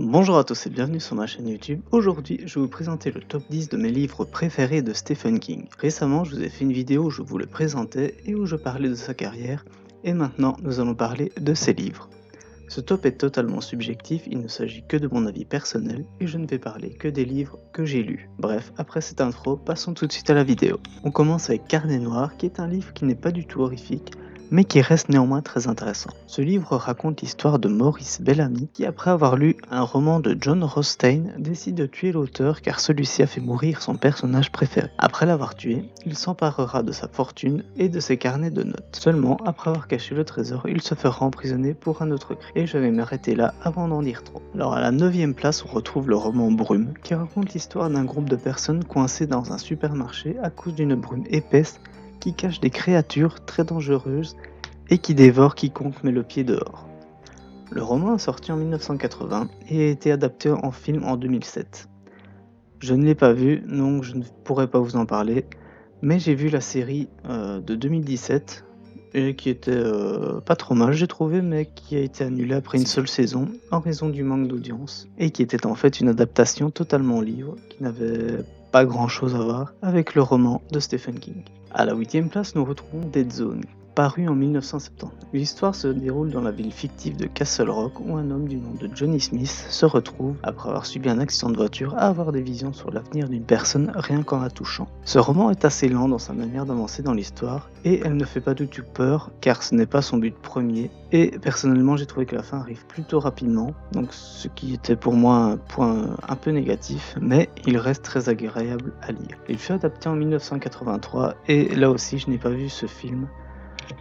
Bonjour à tous et bienvenue sur ma chaîne YouTube. Aujourd'hui, je vais vous présenter le top 10 de mes livres préférés de Stephen King. Récemment, je vous ai fait une vidéo où je vous le présentais et où je parlais de sa carrière, et maintenant, nous allons parler de ses livres. Ce top est totalement subjectif, il ne s'agit que de mon avis personnel, et je ne vais parler que des livres que j'ai lus. Bref, après cette intro, passons tout de suite à la vidéo. On commence avec Carnet Noir, qui est un livre qui n'est pas du tout horrifique, mais qui reste néanmoins très intéressant. Ce livre raconte l'histoire de Maurice Bellamy qui, après avoir lu un roman de John Rothstein, décide de tuer l'auteur car celui-ci a fait mourir son personnage préféré. Après l'avoir tué, il s'emparera de sa fortune et de ses carnets de notes. Seulement, après avoir caché le trésor, il se fera emprisonner pour un autre crime. Et je vais m'arrêter là avant d'en dire trop. Alors à la 9e place, on retrouve le roman Brume, qui raconte l'histoire d'un groupe de personnes coincées dans un supermarché à cause d'une brume épaisse qui cache des créatures très dangereuses et qui dévore quiconque met le pied dehors. Le roman est sorti en 1980 et a été adapté en film en 2007. Je ne l'ai pas vu, donc je ne pourrais pas vous en parler, mais j'ai vu la série de 2017 et qui était pas trop mal, j'ai trouvé, mais qui a été annulée après une seule saison en raison du manque d'audience et qui était en fait une adaptation totalement libre qui n'avait pas grand chose à voir avec le roman de Stephen King. À la 8e place, nous retrouvons Dead Zone, paru en 1970. L'histoire se déroule dans la ville fictive de Castle Rock où un homme du nom de Johnny Smith se retrouve, après avoir subi un accident de voiture, à avoir des visions sur l'avenir d'une personne rien qu'en la touchant. Ce roman est assez lent dans sa manière d'avancer dans l'histoire et elle ne fait pas du tout peur car ce n'est pas son but premier et personnellement j'ai trouvé que la fin arrive plutôt rapidement, donc ce qui était pour moi un point un peu négatif, mais il reste très agréable à lire. Il fut adapté en 1983 et là aussi je n'ai pas vu ce film,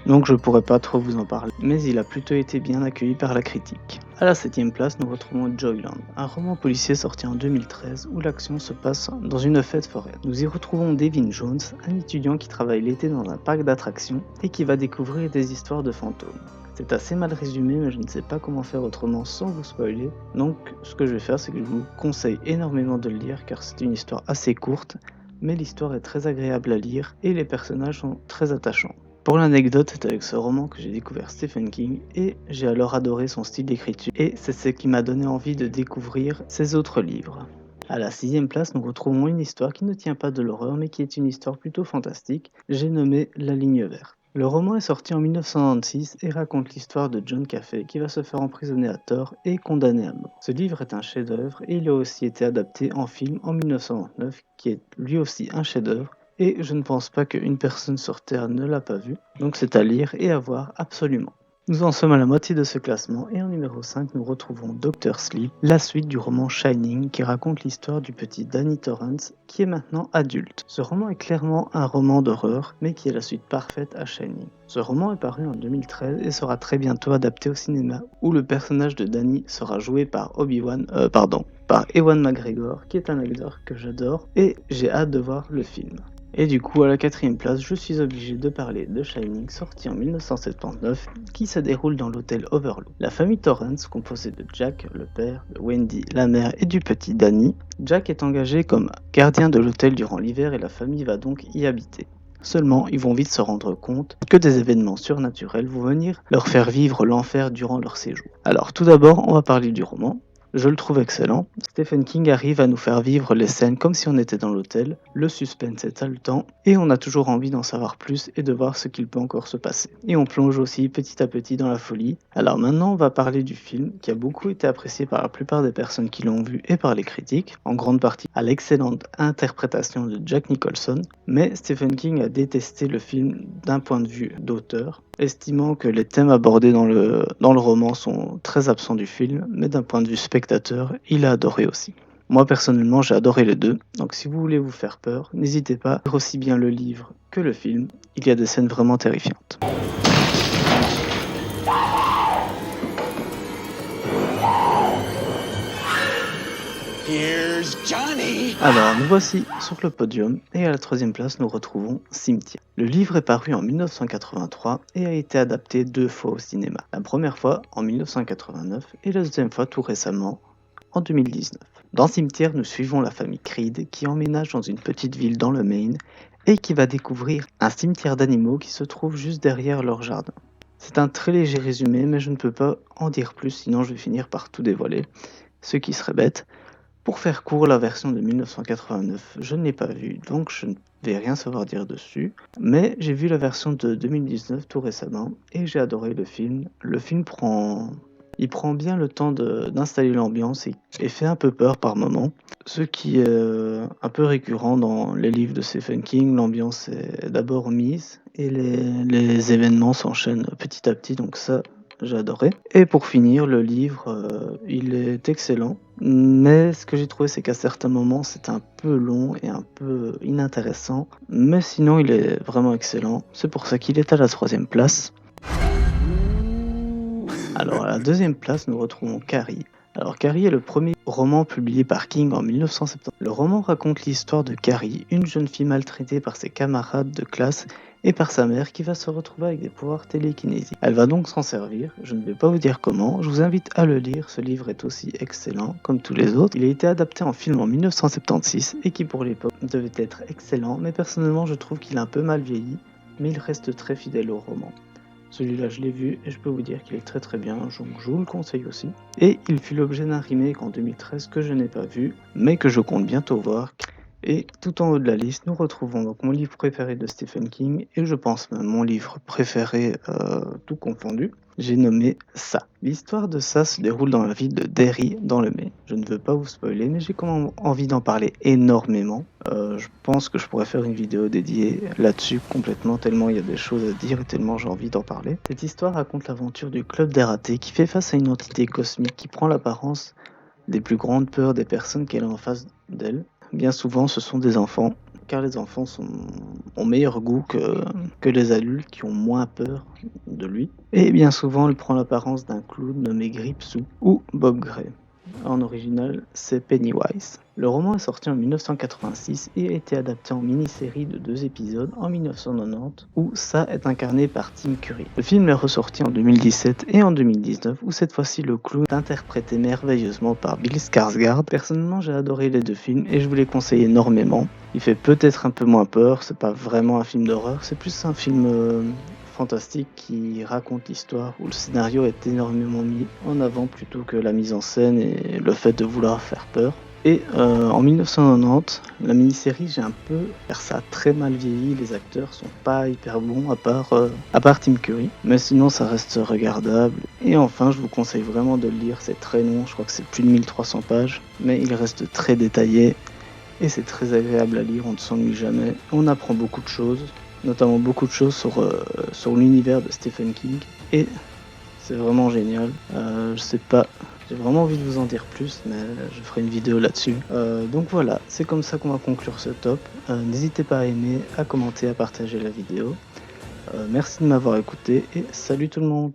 donc je pourrais pas trop vous en parler, mais il a plutôt été bien accueilli par la critique. À la 7e place, nous retrouvons Joyland, un roman policier sorti en 2013 où l'action se passe dans une fête foraine. Nous y retrouvons Devin Jones, un étudiant qui travaille l'été dans un parc d'attractions et qui va découvrir des histoires de fantômes. C'est assez mal résumé, mais je ne sais pas comment faire autrement sans vous spoiler, donc ce que je vais faire, c'est que je vous conseille énormément de le lire car c'est une histoire assez courte, mais l'histoire est très agréable à lire et les personnages sont très attachants. Pour l'anecdote, c'est avec ce roman que j'ai découvert Stephen King et j'ai alors adoré son style d'écriture et c'est ce qui m'a donné envie de découvrir ses autres livres. À la 6e place, nous retrouvons une histoire qui ne tient pas de l'horreur mais qui est une histoire plutôt fantastique, j'ai nommé La Ligne Verte. Le roman est sorti en 1996 et raconte l'histoire de John Caffey qui va se faire emprisonner à tort et condamné à mort. Ce livre est un chef-d'œuvre et il a aussi été adapté en film en 1929 qui est lui aussi un chef-d'œuvre. Et je ne pense pas qu'une personne sur Terre ne l'a pas vu, donc c'est à lire et à voir absolument. Nous en sommes à la moitié de ce classement et en numéro 5 nous retrouvons Dr. Sleep, la suite du roman Shining qui raconte l'histoire du petit Danny Torrance qui est maintenant adulte. Ce roman est clairement un roman d'horreur mais qui est la suite parfaite à Shining. Ce roman est paru en 2013 et sera très bientôt adapté au cinéma où le personnage de Danny sera joué par par Ewan McGregor qui est un acteur que j'adore et j'ai hâte de voir le film. Et du coup, à la 4e place, je suis obligé de parler de Shining, sorti en 1979, qui se déroule dans l'hôtel Overlook. La famille Torrance, composée de Jack, le père, de Wendy, la mère et du petit Danny. Jack est engagé comme gardien de l'hôtel durant l'hiver et la famille va donc y habiter. Seulement, ils vont vite se rendre compte que des événements surnaturels vont venir leur faire vivre l'enfer durant leur séjour. Alors tout d'abord, on va parler du roman. Je le trouve excellent. Stephen King arrive à nous faire vivre les scènes comme si on était dans l'hôtel, le suspense est haletant et on a toujours envie d'en savoir plus et de voir ce qu'il peut encore se passer. Et on plonge aussi petit à petit dans la folie. Alors maintenant on va parler du film qui a beaucoup été apprécié par la plupart des personnes qui l'ont vu et par les critiques, en grande partie à l'excellente interprétation de Jack Nicholson, mais Stephen King a détesté le film d'un point de vue d'auteur, estimant que les thèmes abordés dans le roman sont très absents du film, mais d'un point de vue spectateur, il a adoré aussi. Moi personnellement j'ai adoré les deux, donc si vous voulez vous faire peur, n'hésitez pas à lire aussi bien le livre que le film, il y a des scènes vraiment terrifiantes. Here's Johnny. Alors, nous voici sur le podium et à la 3e place, nous retrouvons Cimetière. Le livre est paru en 1983 et a été adapté 2 fois au cinéma. La première fois en 1989 et la deuxième fois tout récemment en 2019. Dans Cimetière, nous suivons la famille Creed qui emménage dans une petite ville dans le Maine et qui va découvrir un cimetière d'animaux qui se trouve juste derrière leur jardin. C'est un très léger résumé, mais je ne peux pas en dire plus sinon je vais finir par tout dévoiler. ce qui serait bête. Pour faire court, la version de 1989, je ne l'ai pas vue, donc je ne vais rien savoir dire dessus. Mais j'ai vu la version de 2019 tout récemment et j'ai adoré le film. Le film il prend bien le temps d'installer l'ambiance et fait un peu peur par moments. Ce qui est un peu récurrent dans les livres de Stephen King, l'ambiance est d'abord mise et les événements s'enchaînent petit à petit, donc ça, j'ai adoré. Et pour finir, le livre, il est excellent, mais ce que j'ai trouvé, c'est qu'à certains moments, c'est un peu long et un peu inintéressant, mais sinon, il est vraiment excellent. C'est pour ça qu'il est à la 3e place. Alors, à la 2e place, nous retrouvons Carrie. Alors, Carrie est le premier roman publié par King en 1970. Le roman raconte l'histoire de Carrie, une jeune fille maltraitée par ses camarades de classe et par sa mère qui va se retrouver avec des pouvoirs télékinésiques. Elle va donc s'en servir, je ne vais pas vous dire comment, je vous invite à le lire, ce livre est aussi excellent comme tous les autres. Il a été adapté en film en 1976 et qui pour l'époque devait être excellent, mais personnellement je trouve qu'il a un peu mal vieilli, mais il reste très fidèle au roman. Celui-là, je l'ai vu et je peux vous dire qu'il est très très bien, donc je vous le conseille aussi. Et il fut l'objet d'un remake en 2013 que je n'ai pas vu, mais que je compte bientôt voir. Et tout en haut de la liste, nous retrouvons donc mon livre préféré de Stephen King, et je pense même mon livre préféré tout confondu. J'ai nommé Ça. L'histoire de Ça se déroule dans la ville de Derry, dans le Maine. Je ne veux pas vous spoiler, mais j'ai quand même envie d'en parler énormément. Je pense que je pourrais faire une vidéo dédiée là-dessus complètement, tellement il y a des choses à dire et tellement j'ai envie d'en parler. Cette histoire raconte l'aventure du club des ratés qui fait face à une entité cosmique qui prend l'apparence des plus grandes peurs des personnes qu'elle a en face d'elle. Bien souvent, ce sont des enfants, car les enfants ont meilleur goût que les adultes qui ont moins peur de lui. Et bien souvent, elle prend l'apparence d'un clown nommé Gripsou ou Bob Gray. En original, c'est Pennywise. Le roman est sorti en 1986 et a été adapté en mini-série de 2 épisodes en 1990 où Ça est incarné par Tim Curry. Le film est ressorti en 2017 et en 2019 où cette fois-ci le clown est interprété merveilleusement par Bill Skarsgård. Personnellement, j'ai adoré les 2 films et je vous les conseille énormément. Il fait peut-être un peu moins peur, c'est pas vraiment un film d'horreur, c'est plus un film fantastique qui raconte l'histoire où le scénario est énormément mis en avant plutôt que la mise en scène et le fait de vouloir faire peur. Et en 1990, la mini-série, j'ai un peu faire ça très mal vieilli, les acteurs sont pas hyper bons à part Tim Curry, mais sinon ça reste regardable. Et enfin, je vous conseille vraiment de le lire, c'est très long, je crois que c'est plus de 1300 pages, mais il reste très détaillé et c'est très agréable à lire, on ne s'ennuie jamais, on apprend beaucoup de choses, notamment beaucoup de choses sur l'univers de Stephen King, et c'est vraiment génial. Je sais pas, j'ai vraiment envie de vous en dire plus, mais je ferai une vidéo là-dessus. Donc voilà, c'est comme ça qu'on va conclure ce top. N'hésitez pas à aimer, à commenter, à partager la vidéo. Merci de m'avoir écouté et salut tout le monde!